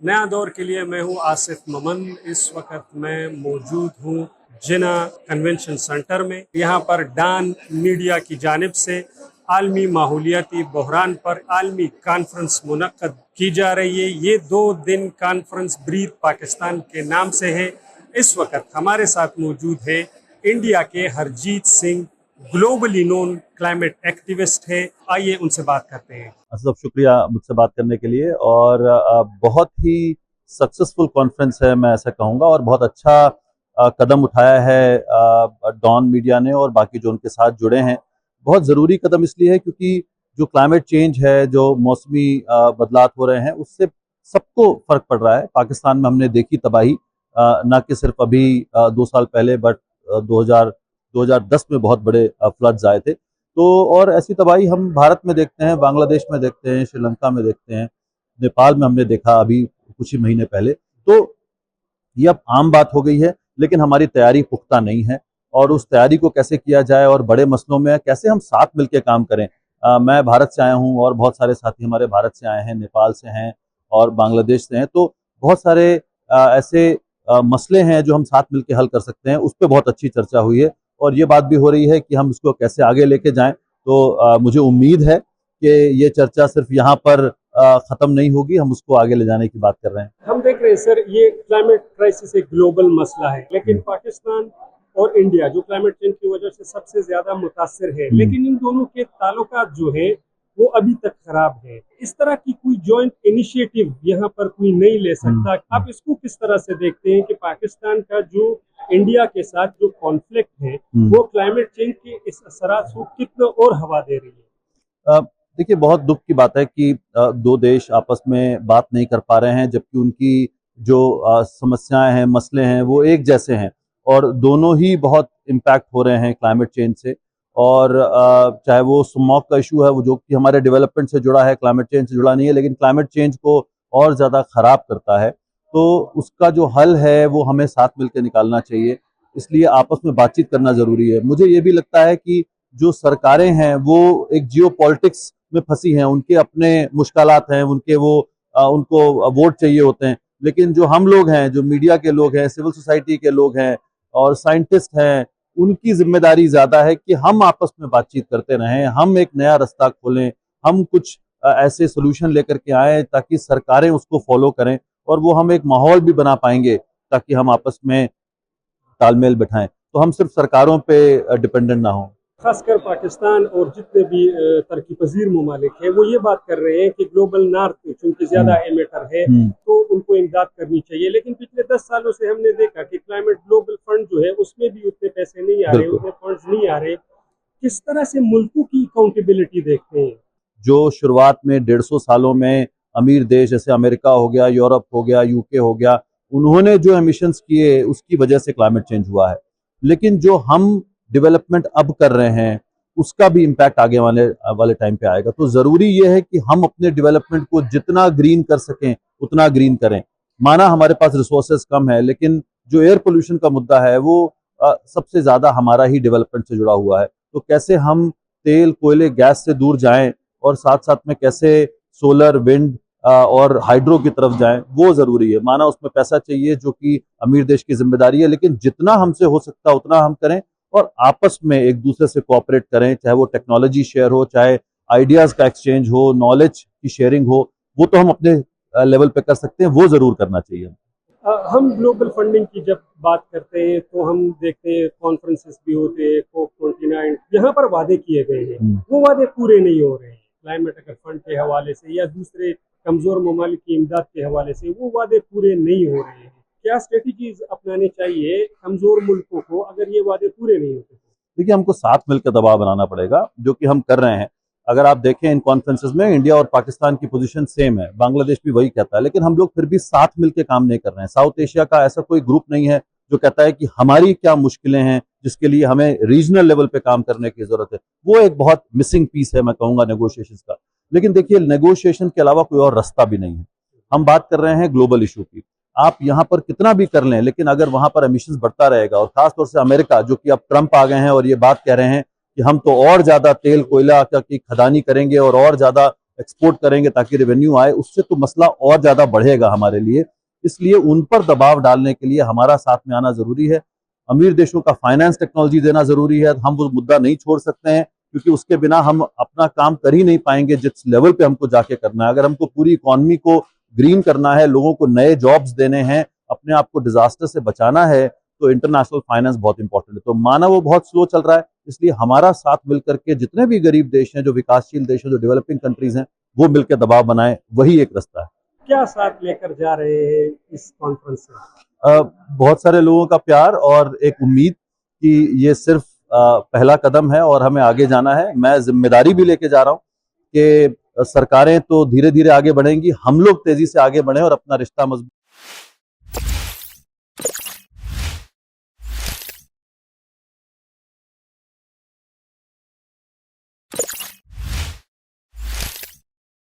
नया दौर के लिए मैं हूं आसिफ ममन। इस वक्त मैं मौजूद हूं जिना कन्वेंशन सेंटर में। यहां पर डान मीडिया की जानिब से आलमी माहौलियाती बहरान पर आलमी कॉन्फ्रेंस मुनक्कद की जा रही है। ये 2 दिन कॉन्फ्रेंस ब्रीथ पाकिस्तान के नाम से है। इस वक्त हमारे साथ मौजूद है इंडिया के Harjeet Singh, globally known climate activist है। आइए उनसे बात करते हैं। असद, शुक्रिया मुझसे बात करने के लिए। और बहुत ही सक्सेसफुल कॉन्फ्रेंस है, मैं ऐसा कहूँगा, और बहुत अच्छा कदम उठाया है डॉन मीडिया ने और बाकी जो उनके साथ जुड़े हैं। बहुत ज़रूरी कदम इसलिए है क्योंकि जो क्लाइमेट चेंज है, जो मौसमी बदलाव हो रहे हैं, उससे सबको फ़र्क पड़ रहा है। पाकिस्तान में हमने देखी तबाही, न कि सिर्फ अभी 2 साल पहले, बट 2010 में बहुत बड़े फ्लड्स आए थे। तो और ऐसी तबाही हम भारत में देखते हैं, बांग्लादेश में देखते हैं, श्रीलंका में देखते हैं, नेपाल में हमने देखा अभी कुछ ही महीने पहले। तो ये अब आम बात हो गई है, लेकिन हमारी तैयारी पुख्ता नहीं है। और उस तैयारी को कैसे किया जाए और बड़े मसलों में कैसे हम साथ मिलकर काम करें। मैं भारत से आया हूँ और बहुत सारे साथी हमारे भारत से आए हैं, नेपाल से हैं और बांग्लादेश से हैं। तो बहुत सारे ऐसे मसले हैं जो हम साथ मिलकर हल कर सकते हैं। उस पर बहुत अच्छी चर्चा हुई है और ये बात भी हो रही है कि हम इसको कैसे आगे लेके जाएं। तो मुझे उम्मीद है कि ये चर्चा सिर्फ यहाँ पर खत्म नहीं होगी, हम उसको आगे ले जाने की बात कर रहे हैं। हम देख रहे हैं सर, ये क्लाइमेट क्राइसिस एक ग्लोबल मसला है, लेकिन पाकिस्तान और इंडिया जो क्लाइमेट चेंज की वजह से सबसे ज्यादा मुतासिर है, लेकिन इन दोनों के ताल्लुकात जो है वो अभी तक खराब है। इस तरह की कोई जॉइंट इनिशिएटिव यहाँ पर कोई नहीं ले सकता। आप इसको किस तरह से देखते हैं कि पाकिस्तान का जो इंडिया के साथ जो कॉन्फ्लिक्ट है वो क्लाइमेट चेंज के इस असरात को कितना और हवा दे रही है? देखिए, बहुत दुख की बात है कि 2 देश आपस में बात नहीं कर पा रहे हैं, जबकि उनकी जो समस्याएं हैं, मसले हैं, वो एक जैसे हैं और दोनों ही बहुत इम्पैक्ट हो रहे हैं क्लाइमेट चेंज से। और चाहे वो स्मॉग का इशू है, वो जो कि हमारे डेवलपमेंट से जुड़ा है, क्लाइमेट चेंज से जुड़ा नहीं है, लेकिन क्लाइमेट चेंज को और ज़्यादा ख़राब करता है। तो उसका जो हल है वो हमें साथ मिलकर निकालना चाहिए, इसलिए आपस में बातचीत करना ज़रूरी है। मुझे ये भी लगता है कि जो सरकारें हैं वो एक जियो पॉलिटिक्स में फंसी हैं, उनके अपने मुश्किलात हैं, उनको वोट चाहिए होते हैं। लेकिन जो हम लोग हैं, जो मीडिया के लोग हैं, सिविल सोसाइटी के लोग हैं और साइंटिस्ट हैं, उनकी जिम्मेदारी ज़्यादा है कि हम आपस में बातचीत करते रहें, हम एक नया रास्ता खोलें, हम कुछ ऐसे सोल्यूशन लेकर के आएँ ताकि सरकारें उसको फॉलो करें और वो हम एक माहौल भी बना पाएंगे ताकि हम आपस में तालमेल बिठाएं। तो हम सिर्फ सरकारों पे डिपेंडेंट ना हों। खासकर पाकिस्तान और जितने भी तरक्की पजीर ममालिक हैं वो ये बात कर रहे हैं कि ग्लोबल नॉर्थ चूंकि ज्यादा एमिटर है तो उनको इमदाद करनी चाहिए। लेकिन पिछले 10 सालों से हमने देखा कि क्लाइमेट ग्लोबल फंड जो है उसमें भी उतने पैसे नहीं आ रहे, उतने फंड्स नहीं आ रहे। किस तरह से मुल्कों की अकाउंटेबिलिटी देखते हैं? जो शुरुआत में 150 सालों में अमीर देश जैसे अमेरिका हो गया, यूरोप हो गया, यूके हो गया, उन्होंने जो एमिशंस किए उसकी वजह से क्लाइमेट चेंज हुआ है। लेकिन जो हम डेवलपमेंट अब कर रहे हैं उसका भी इम्पैक्ट आगे वाले टाइम पे आएगा। तो ज़रूरी ये है कि हम अपने डेवलपमेंट को जितना ग्रीन कर सकें उतना ग्रीन करें। माना हमारे पास रिसोर्सेज कम है, लेकिन जो एयर पोल्यूशन का मुद्दा है वो सबसे ज़्यादा हमारा ही डेवलपमेंट से जुड़ा हुआ है। तो कैसे हम तेल, कोयले, गैस से दूर जाएं और साथ साथ में कैसे सोलर, विंड और हाइड्रो की तरफ जाएं, वो ज़रूरी है। माना उसमें पैसा चाहिए जो कि अमीर देश की जिम्मेदारी है, लेकिन जितना हमसे हो सकता है उतना हम करें और आपस में एक दूसरे से कोऑपरेट करें, चाहे वो टेक्नोलॉजी शेयर हो, चाहे आइडियाज का एक्सचेंज हो, नॉलेज की शेयरिंग हो। वो तो हम अपने लेवल पे कर सकते हैं, वो जरूर करना चाहिए। हम ग्लोबल फंडिंग की जब बात करते हैं तो हम देखते हैं कॉन्फ्रेंसेस भी होते हैं, COP29, यहाँ पर वादे किए गए हैं, वो वादे पूरे नहीं हो रहे हैं। क्लाइमेट अगर फंड के हवाले से या दूसरे कमजोर ममालिक की इमदाद के हवाले से वो वादे पूरे नहीं हो रहे हैं। क्या स्ट्रेटेजीज अपनानी चाहिए कमजोर मुल्कों को अगर ये वादे पूरे नहीं होते? देखिए, हमको साथ मिलकर दबाव बनाना पड़ेगा, जो कि हम कर रहे हैं। अगर आप देखें इन कॉन्फ्रेंसेस में इंडिया और पाकिस्तान की पोजीशन सेम है, बांग्लादेश भी वही कहता है, लेकिन हम लोग फिर भी साथ मिलकर काम नहीं कर रहे हैं। साउथ एशिया का ऐसा कोई ग्रुप नहीं है जो कहता है कि हमारी क्या मुश्किलें हैं जिसके लिए हमें रीजनल लेवल पे काम करने की जरूरत है। वो एक बहुत मिसिंग पीस है, मैं कहूँगा, नेगोशिएशन का। लेकिन देखिए, नेगोशिएशन के अलावा कोई और रास्ता भी नहीं है। हम बात कर रहे हैं ग्लोबल इशू की। आप यहाँ पर कितना भी कर लें, लेकिन अगर वहां पर एमिशंस बढ़ता रहेगा, और खासतौर से अमेरिका, जो कि अब ट्रंप आ गए हैं और ये बात कह रहे हैं कि हम तो और ज्यादा तेल कोयला की खदानी करेंगे और ज्यादा एक्सपोर्ट करेंगे ताकि रेवेन्यू आए, उससे तो मसला और ज्यादा बढ़ेगा हमारे लिए। इसलिए उन पर दबाव डालने के लिए हमारा साथ में आना जरूरी है। अमीर देशों का फाइनेंस टेक्नोलॉजी देना जरूरी है। हम वो मुद्दा नहीं छोड़ सकते हैं, क्योंकि उसके बिना हम अपना काम कर ही नहीं पाएंगे जिस लेवल पे हमको जाके करना है। अगर हमको पूरी इकोनॉमी को ग्रीन करना है, लोगों को नए जॉब्स देने हैं, अपने आप को डिजास्टर से बचाना है, तो इंटरनेशनल फाइनेंस बहुत इंपॉर्टेंट है। तो माना वो बहुत स्लो चल रहा है, इसलिए हमारा साथ मिलकर के जितने भी गरीब देश हैं, जो विकासशील देश हैं, जो डेवलपिंग कंट्रीज हैं, वो मिलकर दबाव बनाए, वही एक रास्ता है। क्या साथ लेकर जा रहे हैं इस कॉन्फ्रेंस से? बहुत सारे लोगों का प्यार और एक उम्मीद कि ये सिर्फ पहला कदम है और हमें आगे जाना है। मैं जिम्मेदारी भी लेके जा रहा हूँ कि सरकारें तो धीरे धीरे आगे बढ़ेंगी, हम लोग तेजी से आगे बढ़ें और अपना रिश्ता मजबूत